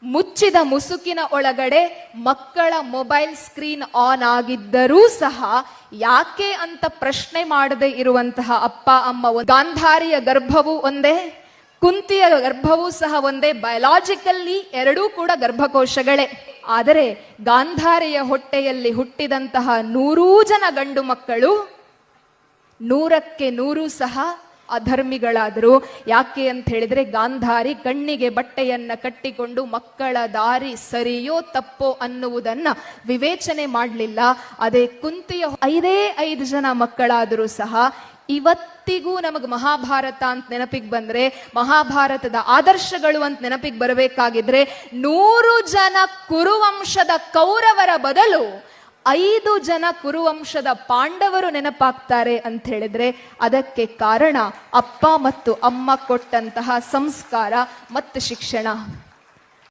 ಮುಚ್ಚಿದ ಮುಸುಕಿನ ಒಳಗಡೆ ಮಕ್ಕಳ ಮೊಬೈಲ್ ಸ್ಕ್ರೀನ್ ಆನ್ ಆಗಿದ್ದರೂ ಸಹ ಯಾಕೆ ಅಂತ ಪ್ರಶ್ನೆ ಮಾಡದೆ ಇರುವಂತಹ ಅಪ್ಪ ಅಮ್ಮ. ಗಾಂಧಾರಿಯ ಗರ್ಭವು ಒಂದೇ, ಕುಂತಿಯ ಗರ್ಭವೂ ಸಹ ಒಂದೇ. ಬಯೋಲಾಜಿಕಲ್ಲಿ ಎರಡೂ ಕೂಡ ಗರ್ಭಕೋಶಗಳೇ. ಆದರೆ ಗಾಂಧಾರಿಯ ಹೊಟ್ಟೆಯಲ್ಲಿ ಹುಟ್ಟಿದಂತಹ 100 ಜನ ಗಂಡು ಮಕ್ಕಳು 100ಕ್ಕೆ 100 ಸಹ ಅಧರ್ಮಿಗಳಾದರು. ಯಾಕೆ ಅಂತ ಹೇಳಿದ್ರೆ ಗಾಂಧಾರಿ ಕಣ್ಣಿಗೆ ಬಟ್ಟೆಯನ್ನ ಕಟ್ಟಿಕೊಂಡು ಮಕ್ಕಳ ದಾರಿ ಸರಿಯೋ ತಪ್ಪೋ ಅನ್ನುವುದನ್ನ ವಿವೇಚನೆ ಮಾಡಲಿಲ್ಲ. ಅದೇ ಕುಂತಿಯ 5 ಜನ ಮಕ್ಕಳಾದರೂ ಸಹ ಇವತ್ತಿಗೂ ನಮಗೆ ಮಹಾಭಾರತ ಅಂತ ನೆನಪಿಗೆ ಬಂದ್ರೆ, ಮಹಾಭಾರತದ ಆದರ್ಶಗಳು ಅಂತ ನೆನಪಿಗೆ ಬರಬೇಕಾಗಿದ್ರೆ 100 ಜನ ಕುರುವಂಶದ ಕೌರವರ ಬದಲು 5 ಜನ ಕುರುವಂಶದ ಪಾಂಡವರು ನೆನಪಾಗ್ತಾರೆ ಅಂತ ಹೇಳಿದ್ರೆ ಅದಕ್ಕೆ ಕಾರಣ ಅಪ್ಪ ಮತ್ತು ಅಮ್ಮ ಕೊಟ್ಟಂತಹ ಸಂಸ್ಕಾರ ಮತ್ತು ಶಿಕ್ಷಣ.